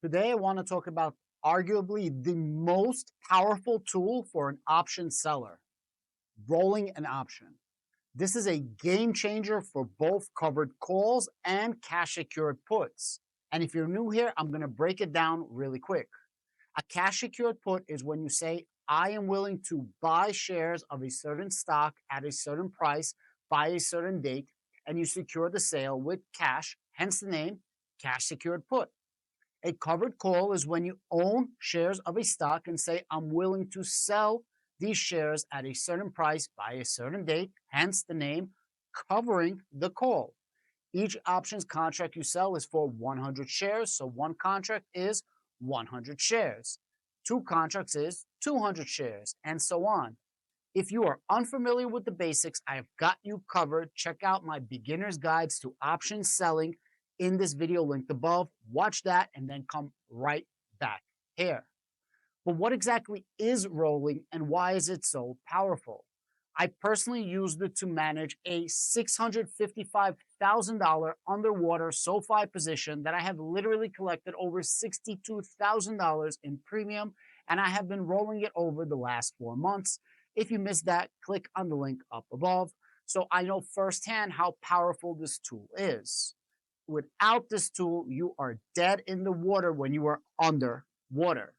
Today, I want to talk about arguably the most powerful tool for an option seller, rolling an option. This is a game changer for both covered calls and cash secured puts. And if you're new here, I'm going to break it down really quick. A cash secured put is when you say, I am willing to buy shares of a certain stock at a certain price by a certain date, and you secure the sale with cash, hence the name cash secured put. A covered call is when you own shares of a stock and say, I'm willing to sell these shares at a certain price by a certain date, hence the name covering the call. Each options contract you sell is for 100 shares, so one contract is 100 shares. Two contracts is 200 shares, and so on. If you are unfamiliar with the basics, I have got you covered. Check out my beginner's guides to option selling in this video linked above. Watch that and then come right back here. But what exactly is rolling and why is it so powerful? I personally used it to manage a $655,000 underwater SoFi position that I have literally collected over $62,000 in premium, and I have been rolling it over the last 4 months. If you missed that, click on the link up above. So I know firsthand how powerful this tool is. Without this tool, you are dead in the water when you are under water.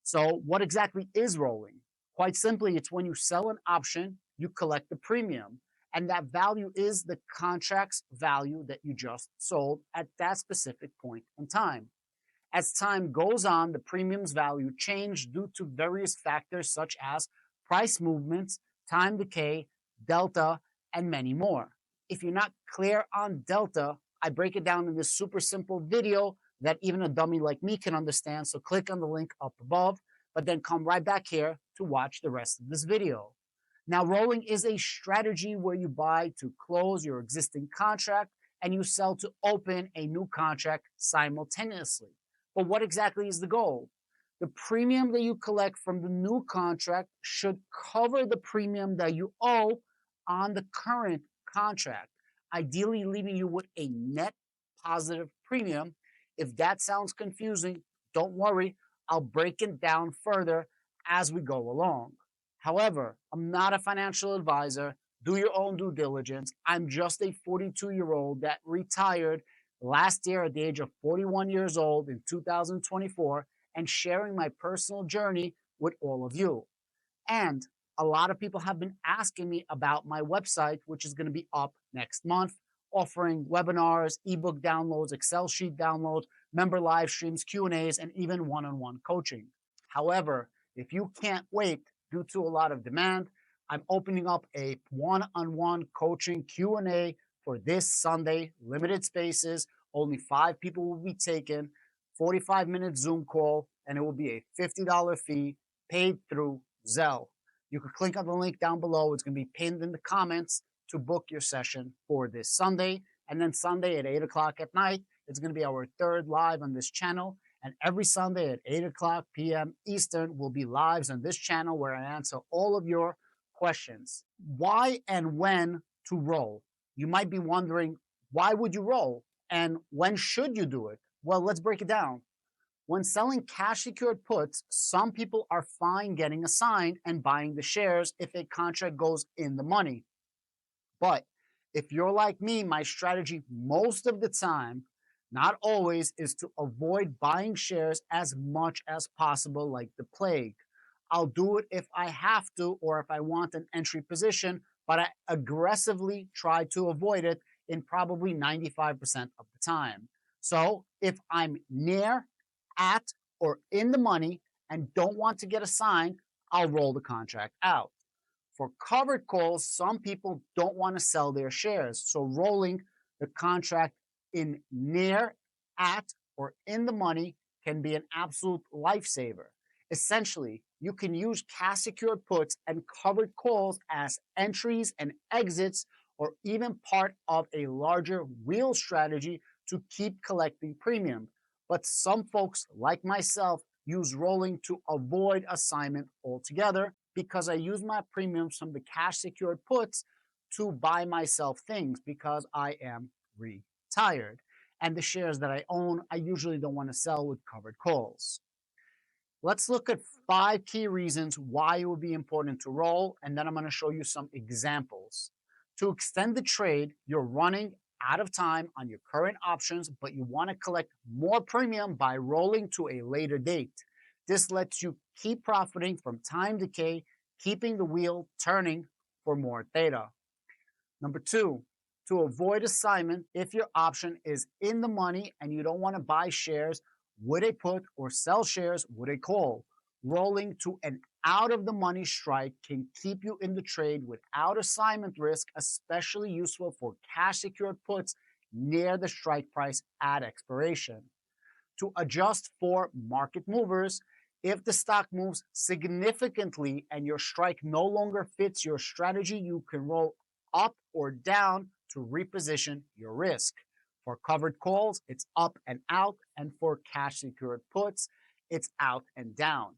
So, what exactly is rolling? Quite simply, it's when you sell an option, you collect the premium, and that value is the contract's value that you just sold at that specific point in time. As time goes on, the premium's value change due to various factors such as price movements, time decay, delta, and many more. If you're not clear on delta, I break it down in this super simple video that even a dummy like me can understand. So click on the link up above, but then come right back here to watch the rest of this video. Now, rolling is a strategy where you buy to close your existing contract and you sell to open a new contract simultaneously. But what exactly is the goal? The premium that you collect from the new contract should cover the premium that you owe on the current contract, ideally leaving you with a net positive premium. If that sounds confusing, don't worry, I'll break it down further as we go along. However, I'm not a financial advisor. Do your own due diligence. I'm just a 42-year-old that retired last year at the age of 41 years old in 2024 and sharing my personal journey with all of you. And a lot of people have been asking me about my website, which is going to be up next month, offering webinars, ebook downloads, Excel sheet downloads, member live streams, Q&As, and even one-on-one coaching. However, if you can't wait due to a lot of demand, I'm opening up a one-on-one coaching Q&A for this Sunday, limited spaces. Only 5 people will be taken, 45-minute Zoom call, and it will be a $50 fee paid through Zelle. You can click on the link down below. It's going to be pinned in the comments to book your session for this Sunday. And then Sunday at 8 o'clock at night, it's going to be our third live on this channel. And every Sunday at 8 o'clock p.m. Eastern will be lives on this channel where I answer all of your questions. Why and when to roll? You might be wondering, why would you roll? And when should you do it? Well, let's break it down. When selling cash secured puts, some people are fine getting assigned and buying the shares if a contract goes in the money. But if you're like me, my strategy most of the time, not always, is to avoid buying shares as much as possible like the plague. I'll do it if I have to or if I want an entry position, but I aggressively try to avoid it in probably 95% of the time. So if I'm near, at, or in the money and don't want to get assigned, I'll roll the contract out. For covered calls, some people don't want to sell their shares. So rolling the contract in near, at, or in the money can be an absolute lifesaver. Essentially, you can use cash secured puts and covered calls as entries and exits, or even part of a larger wheel strategy to keep collecting premium. But some folks, like myself, use rolling to avoid assignment altogether because I use my premiums from the cash secured puts to buy myself things because I am retired. And the shares that I own, I usually don't want to sell with covered calls. Let's look at 5 key reasons why it would be important to roll, and then I'm going to show you some examples. To extend the trade, you're running out of time on your current options, but you want to collect more premium by rolling to a later date. This lets you keep profiting from time decay, keeping the wheel turning for more theta. Number 2, to avoid assignment, if your option is in the money and you don't want to buy shares with a put or sell shares with a call, rolling to an out of the money strike can keep you in the trade without assignment risk, especially useful for cash secured puts near the strike price at expiration. To adjust for market movers, if the stock moves significantly and your strike no longer fits your strategy, you can roll up or down to reposition your risk. For covered calls, it's up and out, and for cash secured puts, it's out and down.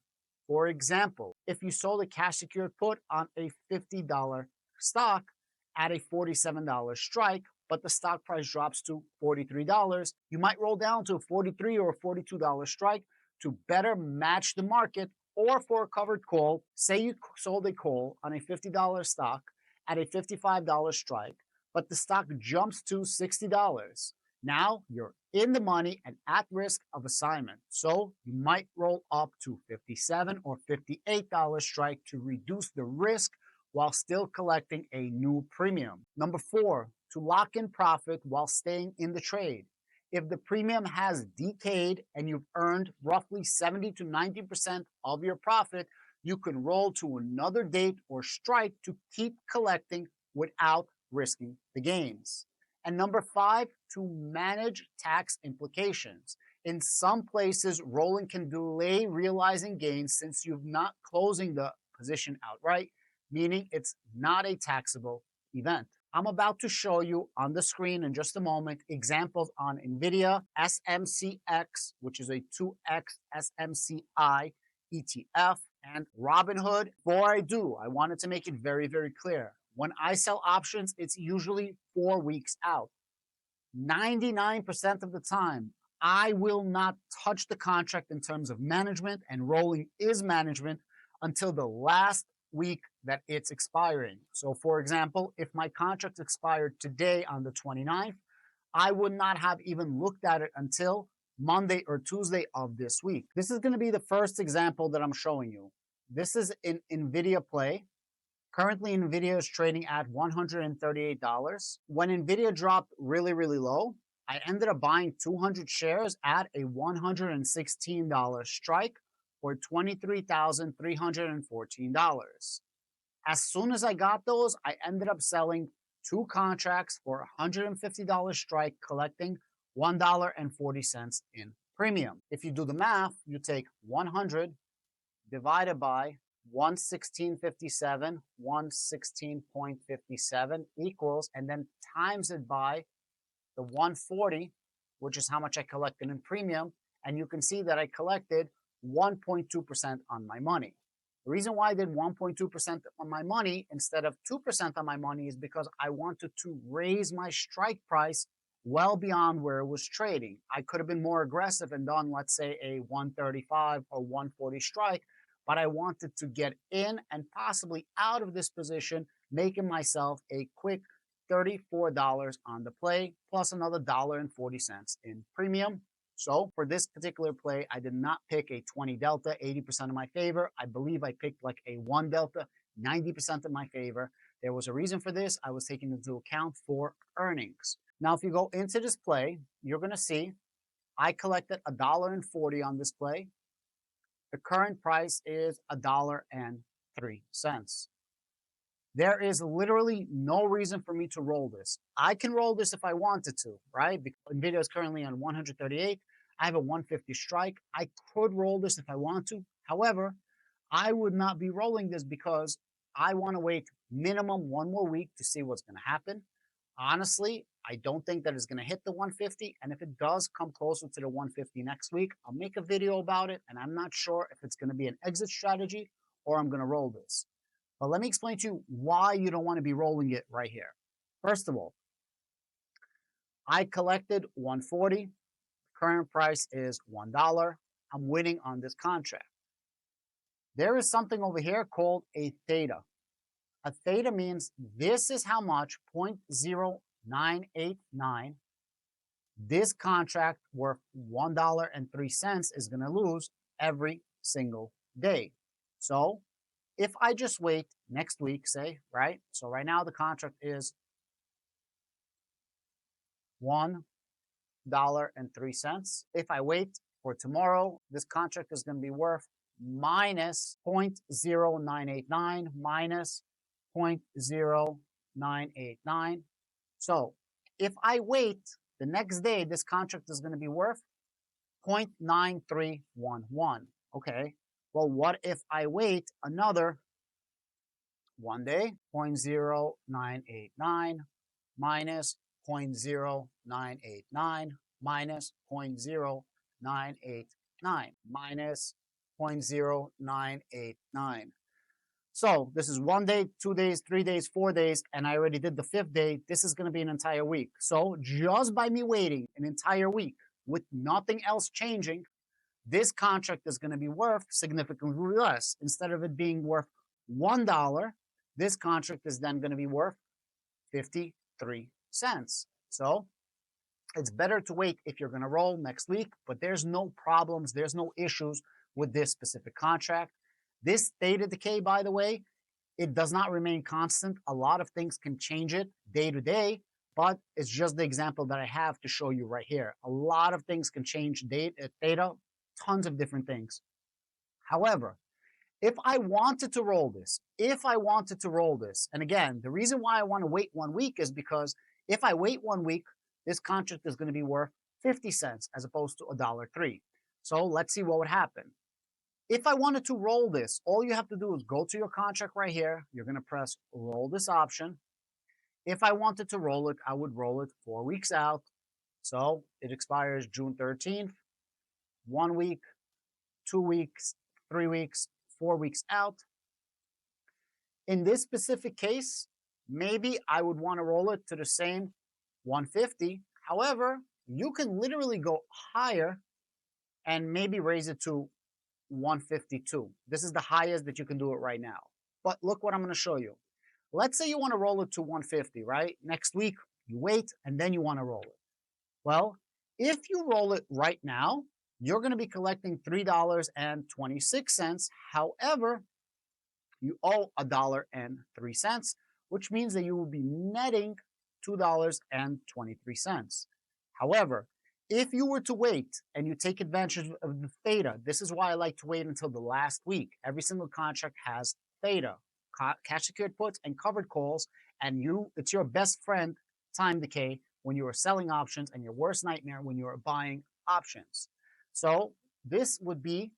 For example, if you sold a cash secured put on a $50 stock at a $47 strike, but the stock price drops to $43, you might roll down to a $43 or $42 strike to better match the market. Or for a covered call, say you sold a call on a $50 stock at a $55 strike, but the stock jumps to $60. Now you're in the money and at risk of assignment. So you might roll up to $57 or $58 strike to reduce the risk while still collecting a new premium. Number 4, to lock in profit while staying in the trade. If the premium has decayed and you've earned roughly 70 to 90% of your profit, you can roll to another date or strike to keep collecting without risking the gains. And number 5, to manage tax implications. In some places, rolling can delay realizing gains since you're not closing the position outright, meaning it's not a taxable event. I'm about to show you on the screen in just a moment examples on NVIDIA SMCX, which is a 2X SMCI ETF, and Robinhood. Before I do, I wanted to make it very, very clear. When I sell options, it's usually 4 weeks out. 99% of the time, I will not touch the contract in terms of management, and rolling is management until the last week that it's expiring. So for example, if my contract expired today on the 29th, I would not have even looked at it until Monday or Tuesday of this week. This is going to be the first example that I'm showing you. This is in NVIDIA Play. Currently, NVIDIA is trading at $138. When NVIDIA dropped really, really low, I ended up buying 200 shares at a $116 strike for $23,314. As soon as I got those, I ended up selling 2 contracts for $150 strike, collecting $1.40 in premium. If you do the math, you take 100 divided by 116.57, 116.57 equals, and then times it by the 140, which is how much I collected in premium, and you can see that I collected 1.2% on my money. The reason why I did 1.2% on my money instead of 2% on my money is because I wanted to raise my strike price well beyond where it was trading. I could have been more aggressive and done, let's say, a 135 or 140 strike, but I wanted to get in and possibly out of this position, making myself a quick $34 on the play, plus another $1.40 in premium. So for this particular play, I did not pick a 20 delta, 80% in my favor. I believe I picked like a 1 delta, 90% in my favor. There was a reason for this. I was taking into account for earnings. Now, if you go into this play, you're going to see I collected $1.40 on this play. The current price is $1.03. There is literally no reason for me to roll this. I can roll this if I wanted to, right? Because NVIDIA is currently on 138. I have a 150 strike. I could roll this if I want to. However, I would not be rolling this because I want to wait minimum 1 more week to see what's going to happen. Honestly, I don't think that it's going to hit the 150. And if it does come closer to the 150 next week, I'll make a video about it. And I'm not sure if it's going to be an exit strategy or I'm going to roll this. But let me explain to you why you don't want to be rolling it right here. First of all, I collected 140. Current price is $1. I'm winning on this contract. There is something over here called a theta. A theta means this is how much 0.0989 this contract worth $1.03 is going to lose every single day. So if I just wait next week, say, right? So right now the contract is $1.03. If I wait for tomorrow, this contract is going to be worth minus 0.0989 minus 0.0989. So if I wait the next day, this contract is going to be worth 0.9311. Okay, well, what if I wait another one day? 0.0989 minus 0.0989 minus 0.0989 minus 0.0989. So this is 1 day, 2 days, 3 days, 4 days, and I already did the 5th day. This is going to be an entire week. So just by me waiting an entire week with nothing else changing, this contract is going to be worth significantly less. Instead of it being worth $1, this contract is then going to be worth 53 cents. So it's better to wait if you're going to roll next week, but there's no problems, there's no issues with this specific contract. This theta decay, by the way, it does not remain constant. A lot of things can change it day to day, but it's just the example that I have to show you right here. A lot of things can change theta, tons of different things. However, if I wanted to roll this, and again, the reason why I want to wait 1 week is because if I wait 1 week, this contract is going to be worth 50 cents as opposed to $1.03. So let's see what would happen. If I wanted to roll this, all you have to do is go to your contract right here. You're going to press roll this option. If I wanted to roll it, I would roll it 4 weeks out. So it expires June 13th, 1 week, 2 weeks, 3 weeks, 4 weeks out. In this specific case, maybe I would want to roll it to the same 150. However, you can literally go higher and maybe raise it to 152. This is the highest that you can do it right now. But look what I'm going to show you. Let's say you want to roll it to 150, right? Next week, you wait, and then you want to roll it. Well, if you roll it right now, you're going to be collecting $3.26. However, you owe $1.03, which means that you will be netting $2.23. However, if you were to wait and you take advantage of the theta, this is why I like to wait until the last week. Every single contract has theta, cash secured puts and covered calls, and it's your best friend, time decay, when you are selling options, and your worst nightmare when you are buying options. So this would be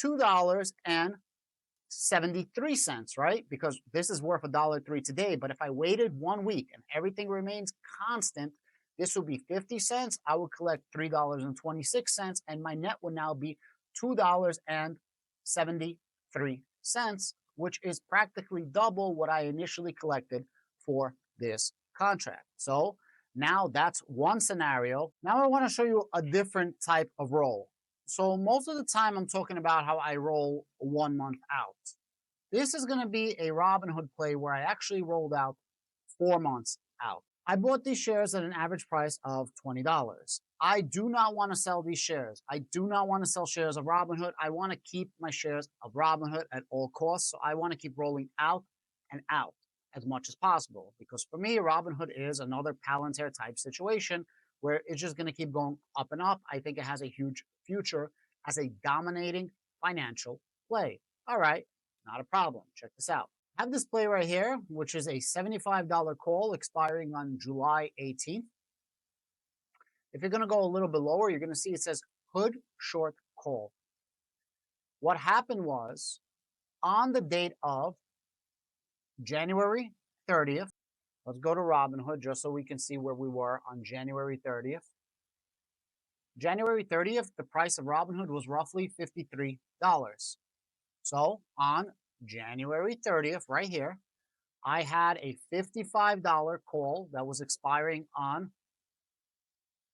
$2.73, right? Because this is worth $1.03 today. But if I waited 1 week and everything remains constant, this would be 50 cents. I would collect $3.26, and my net would now be $2.73, which is practically double what I initially collected for this contract. So now that's one scenario. Now I want to show you a different type of roll. So most of the time I'm talking about how I roll 1 month out. This is going to be a Robinhood play where I actually rolled out 4 months out. I bought these shares at an average price of $20. I do not want to sell these shares. I do not want to sell shares of Robinhood. I want to keep my shares of Robinhood at all costs. So I want to keep rolling out and out as much as possible, because for me, Robinhood is another Palantir type situation where it's just going to keep going up and up. I think it has a huge future as a dominating financial play. All right, not a problem. Check this out. I have this play right here, which is a $75 call expiring on July 18th. If you're going to go a little bit lower, you're going to see it says Hood Short Call. What happened was, on the date of January 30th, let's go to Robinhood just so we can see where we were on January 30th. January 30th, the price of Robinhood was roughly $53. So on January 30th, right here, I had a $55 call that was expiring on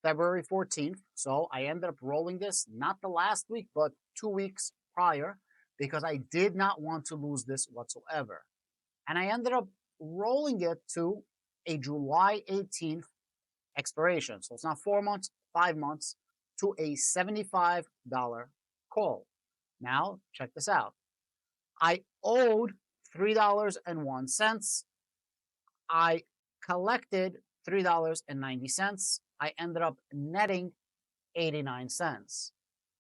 February 14th. So I ended up rolling this not the last week, but 2 weeks prior because I did not want to lose this whatsoever. And I ended up rolling it to a July 18th expiration. So it's not 4 months, 5 months to a $75 call. Now, check this out. I owed $3.01. I collected $3.90. I ended up netting 89 cents.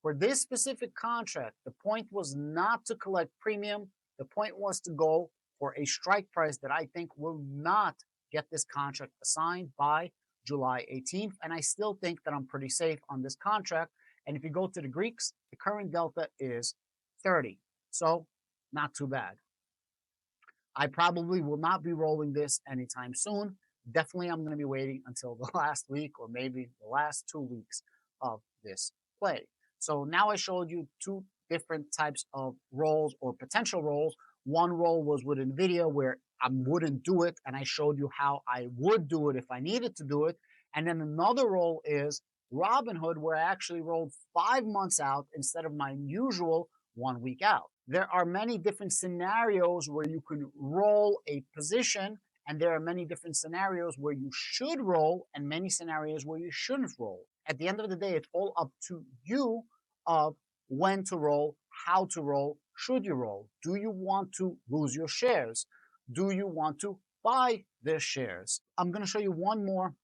For this specific contract, the point was not to collect premium. The point was to go for a strike price that I think will not get this contract assigned by July 18th. And I still think that I'm pretty safe on this contract. And if you go to the Greeks, the current delta is 30. So not too bad. I probably will not be rolling this anytime soon. Definitely, I'm going to be waiting until the last week or maybe the last 2 weeks of this play. So now I showed you two different types of rolls or potential rolls. One roll was with NVIDIA where I wouldn't do it, and I showed you how I would do it if I needed to do it. And then another roll is Robinhood, where I actually rolled 5 months out instead of my usual 1 week out. There are many different scenarios where you can roll a position, and there are many different scenarios where you should roll and many scenarios where you shouldn't roll. At the end of the day, it's all up to you of when to roll, how to roll, should you roll? Do you want to lose your shares? Do you want to buy their shares? I'm going to show you one more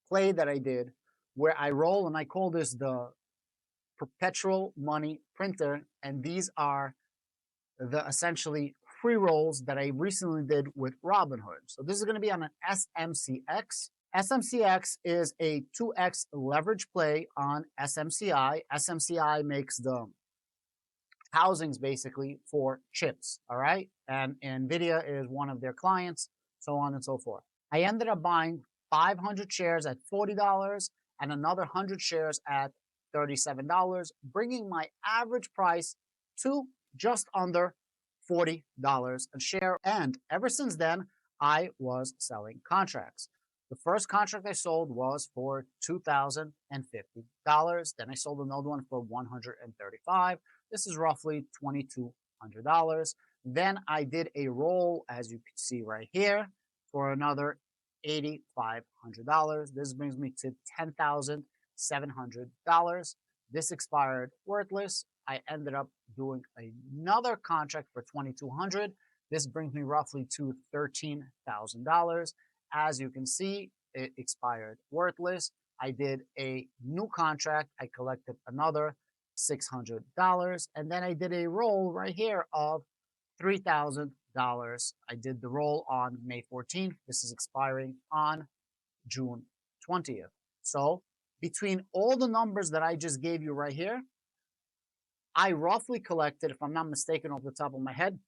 play that I did where I roll, and I call this the perpetual money printer, and these are the essentially free rolls that I recently did with Robinhood. So this is going to be on an SMCX. SMCX is a 2x leverage play on SMCI. SMCI makes the housings basically for chips, all right? And NVIDIA is one of their clients, so on and so forth. I ended up buying 500 shares at $40 and another 100 shares at $37, bringing my average price to just under $40 a share. And ever since then, I was selling contracts. The first contract I sold was for $2,050. Then I sold another one for $135. This is roughly $2,200. Then I did a roll, as you can see right here, for another $8,500. This brings me to $10,700. This expired worthless. I ended up doing another contract for $2,200. This brings me roughly to $13,000. As you can see, it expired worthless. I did a new contract. I collected another $600. And then I did a roll right here of $3,000. I did the roll on May 14th. This is expiring on June 20th. So between all the numbers that I just gave you right here, I roughly collected, if I'm not mistaken off the top of my head,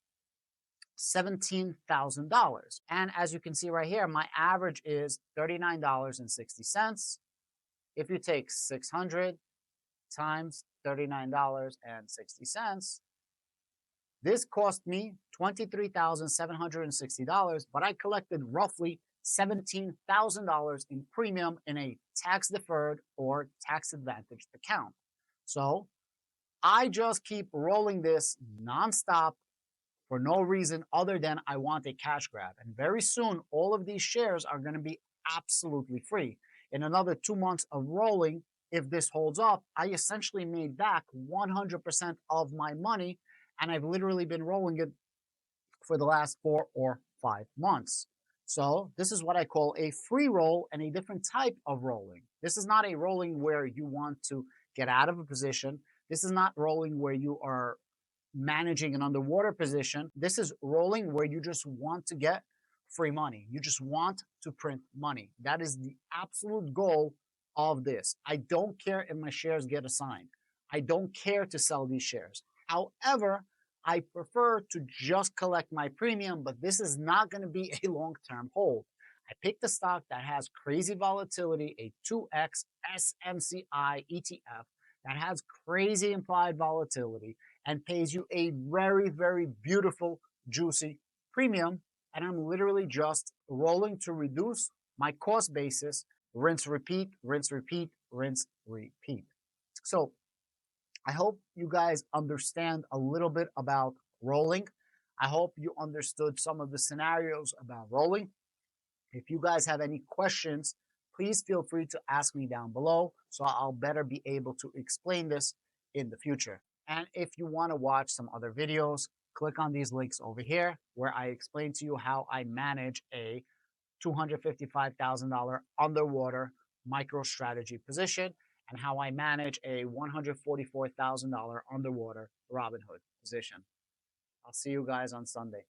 $17,000. And as you can see right here, my average is $39.60. If you take 600 times $39.60, this cost me $23,760, but I collected roughly $17,000 in premium in a tax-deferred or tax-advantaged account. So I just keep rolling this nonstop for no reason other than I want a cash grab. And very soon, all of these shares are going to be absolutely free. In another 2 months of rolling, if this holds up, I essentially made back 100% of my money, and I've literally been rolling it for the last 4 or 5 months. So this is what I call a free roll and a different type of rolling. This is not a rolling where you want to get out of a position. This is not rolling where you are managing an underwater position. This is rolling where you just want to get free money. You just want to print money. That is the absolute goal of this. I don't care if my shares get assigned. I don't care to sell these shares. However, I prefer to just collect my premium, but this is not going to be a long-term hold. I picked a stock that has crazy volatility, a 2x SMCI ETF that has crazy implied volatility and pays you a very, very beautiful, juicy premium. And I'm literally just rolling to reduce my cost basis rinse, repeat, rinse, repeat, rinse, repeat. So I hope you guys understand a little bit about rolling. I hope you understood some of the scenarios about rolling. If you guys have any questions, please feel free to ask me down below so I'll better be able to explain this in the future. And if you want to watch some other videos, click on these links over here where I explain to you how I manage a $255,000 underwater MicroStrategy position and how I manage a $144,000 underwater Robinhood position. I'll see you guys on Sunday.